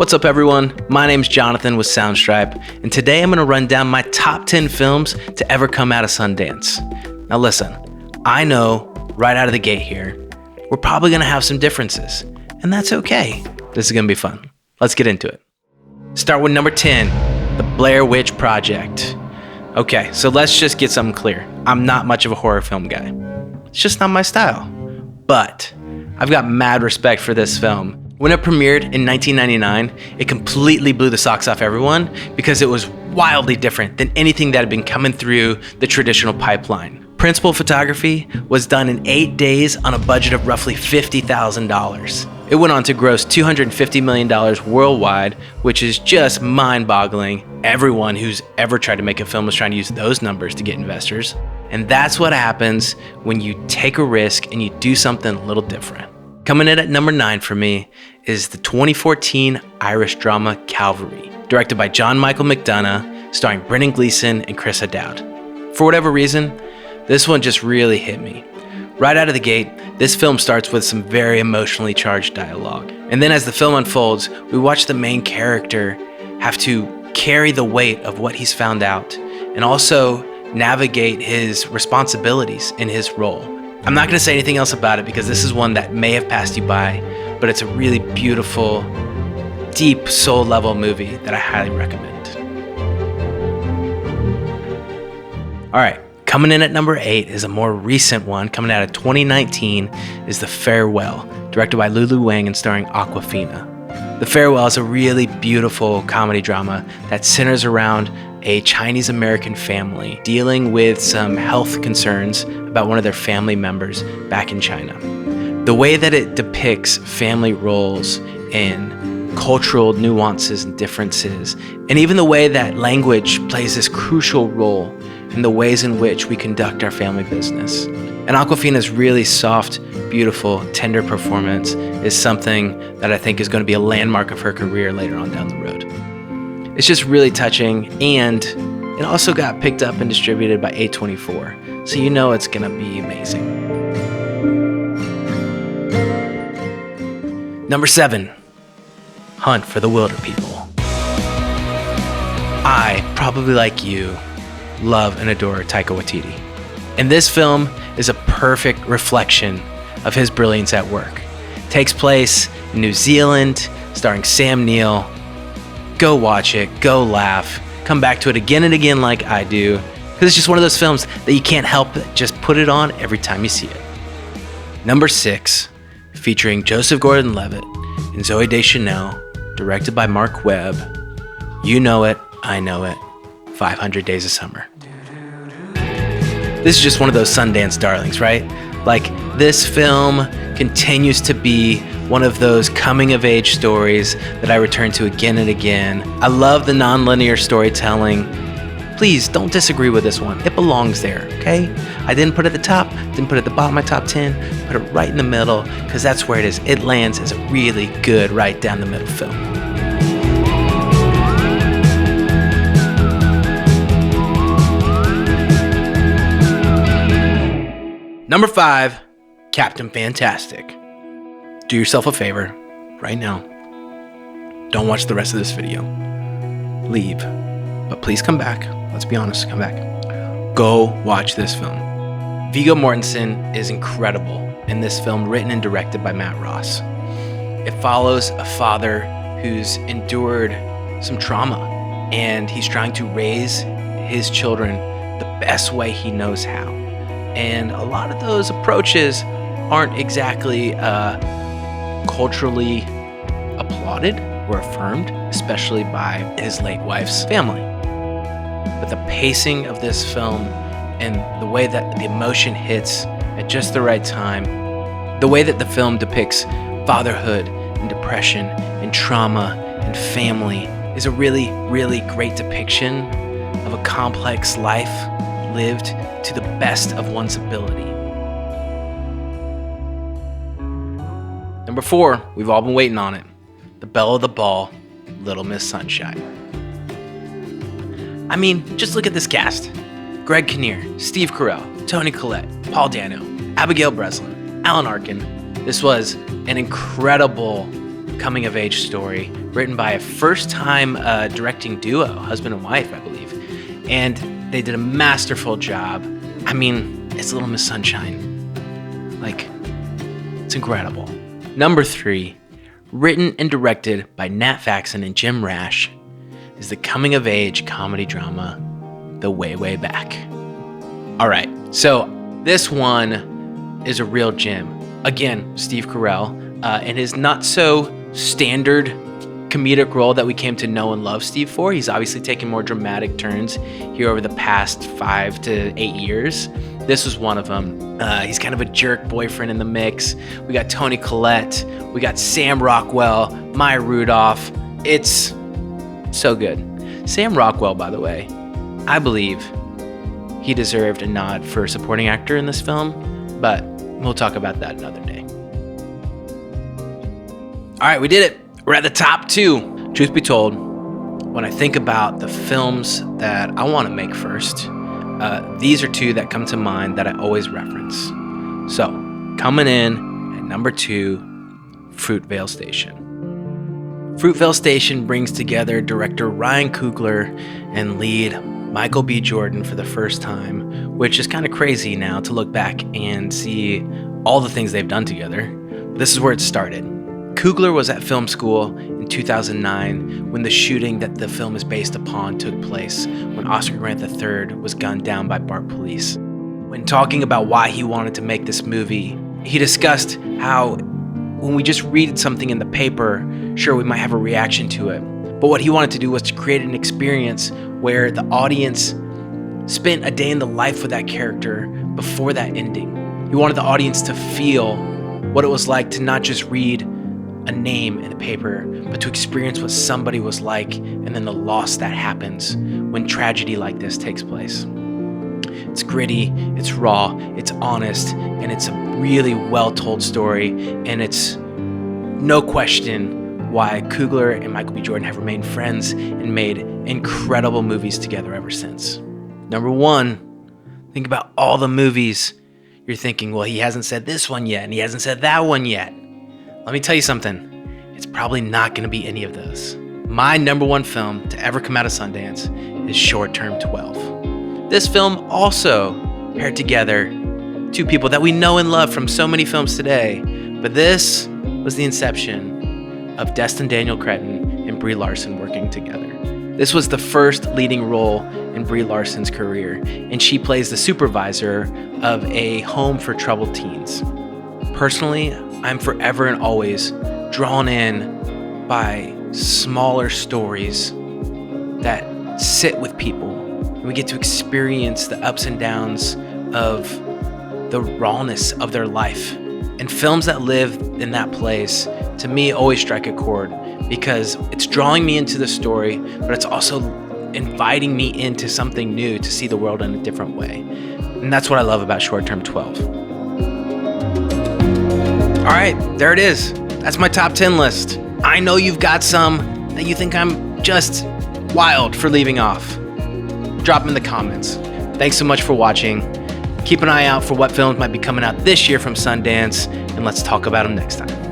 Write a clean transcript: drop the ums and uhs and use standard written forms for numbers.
What's up everyone? My name's Jonathan with Soundstripe, and today I'm going to run down my top 10 films to ever come out of Sundance. Now listen, I know right out of the gate here, we're probably going to have some differences, and that's okay. This is going to be fun. Let's get into it. Start with number 10, The Blair Witch Project. Okay, so let's just get something clear. I'm not much of a horror film guy. It's just not my style. But I've got mad respect for this film. When it premiered in 1999, it completely blew the socks off everyone because it was wildly different than anything that had been coming through the traditional pipeline. Principal photography was done in 8 days on a budget of roughly $50,000. It went on to gross $250 million worldwide, which is just mind-boggling. Everyone who's ever tried to make a film was trying to use those numbers to get investors. And that's what happens when you take a risk and you do something a little different. Coming in at number 9 for me is the 2014 Irish drama Calvary, directed by John Michael McDonough, starring Brendan Gleeson and Chris O'Dowd. For whatever reason, this one just really hit me. Right out of the gate, this film starts with some very emotionally charged dialogue. And then as the film unfolds, we watch the main character have to carry the weight of what he's found out and also navigate his responsibilities in his role. I'm not going to say anything else about it because this is one that may have passed you by, but it's a really beautiful, deep, soul-level movie that I highly recommend. All right, coming in at number 8 is a more recent one, coming out of 2019, is The Farewell, directed by Lulu Wang and starring Awkwafina. The Farewell is a really beautiful comedy drama that centers around a Chinese-American family dealing with some health concerns about one of their family members back in China. The way that it depicts family roles and cultural nuances and differences, and even the way that language plays this crucial role in the ways in which we conduct our family business. And Awkwafina's really soft, beautiful, tender performance is something that I think is going to be a landmark of her career later on down the road. It's just really touching, and it also got picked up and distributed by A24, so you know it's gonna be amazing. Number 7, Hunt for the Wilderpeople. I, probably like you, love and adore Taika Waititi. And this film is a perfect reflection of his brilliance at work. It takes place in New Zealand, starring Sam Neill. Go watch it, go laugh, come back to it again and again like I do, because it's just one of those films that you can't help but just put it on every time you see it. Number 6, featuring Joseph Gordon-Levitt and Zooey Deschanel, directed by Mark Webb. You know it, I know it, 500 Days of Summer. This is just one of those Sundance darlings, right? Like, this film continues to be one of those coming-of-age stories that I return to again and again. I love the non-linear storytelling. Please don't disagree with this one. It belongs there, okay? I didn't put it at the top, didn't put it at the bottom of my top 10, put it right in the middle, because that's where it is. It lands as a really good right down the middle film. Number 5, Captain Fantastic. Do yourself a favor right now. Don't watch the rest of this video. Leave. But please come back. Let's be honest, come back. Go watch this film. Viggo Mortensen is incredible in this film, written and directed by Matt Ross. It follows a father who's endured some trauma, and he's trying to raise his children the best way he knows how. And a lot of those approaches aren't exactly culturally applauded or affirmed, especially by his late wife's family. But the pacing of this film and the way that the emotion hits at just the right time, the way that the film depicts fatherhood and depression and trauma and family is a really, really great depiction of a complex life lived to the best of one's ability. Number 4, we've all been waiting on it. The belle of the ball, Little Miss Sunshine. I mean, just look at this cast. Greg Kinnear, Steve Carell, Toni Collette, Paul Dano, Abigail Breslin, Alan Arkin. This was an incredible coming-of-age story written by a first-time directing duo, husband and wife, I believe. And they did a masterful job. I mean, it's Little Miss Sunshine. Like, it's incredible. Number 3, written and directed by Nat Faxon and Jim Rash, is the coming-of-age comedy drama, The Way, Way Back. All right, so this one is a real gem. Again, Steve Carell, in his not-so-standard comedic role that we came to know and love Steve for. He's obviously taken more dramatic turns here over the past 5 to 8 years. This was one of them. He's kind of a jerk boyfriend in the mix. We got Toni Collette. We got Sam Rockwell, Maya Rudolph. It's so good. Sam Rockwell, by the way, I believe he deserved a nod for supporting actor in this film, but we'll talk about that another day. All right, we did it. We're at the top 2. Truth be told, when I think about the films that I want to make first, these are 2 that come to mind that I always reference. So, coming in at number 2, Fruitvale Station. Fruitvale Station brings together director Ryan Coogler and lead Michael B. Jordan for the first time, which is kind of crazy now to look back and see all the things they've done together. This is where it started. Coogler was at film school in 2009 when the shooting that the film is based upon took place, when Oscar Grant III was gunned down by BART police. When talking about why he wanted to make this movie, he discussed how when we just read something in the paper, sure, we might have a reaction to it. But what he wanted to do was to create an experience where the audience spent a day in the life with that character before that ending. He wanted the audience to feel what it was like to not just read a name in the paper, but to experience what somebody was like and then the loss that happens when tragedy like this takes place. It's gritty, it's raw, it's honest, and it's a really well-told story, and it's no question why Coogler and Michael B. Jordan have remained friends and made incredible movies together ever since. Number 1, think about all the movies you're thinking, well, he hasn't said this one yet, and he hasn't said that one yet. Let me tell you something, it's probably not going to be any of those. My number 1 film to ever come out of Sundance is Short Term 12. This film also paired together 2 people that we know and love from so many films today, but this was the inception of Destin Daniel Cretton and Brie Larson working together. This was the first leading role in Brie Larson's career, and she plays the supervisor of a home for troubled teens. Personally, I'm forever and always drawn in by smaller stories that sit with people. And we get to experience the ups and downs of the rawness of their life. And films that live in that place, to me, always strike a chord because it's drawing me into the story, but it's also inviting me into something new to see the world in a different way. And that's what I love about Short Term 12. All right, there it is. That's my top 10 list. I know you've got some that you think I'm just wild for leaving off. Drop them in the comments. Thanks so much for watching. Keep an eye out for what films might be coming out this year from Sundance, and let's talk about them next time.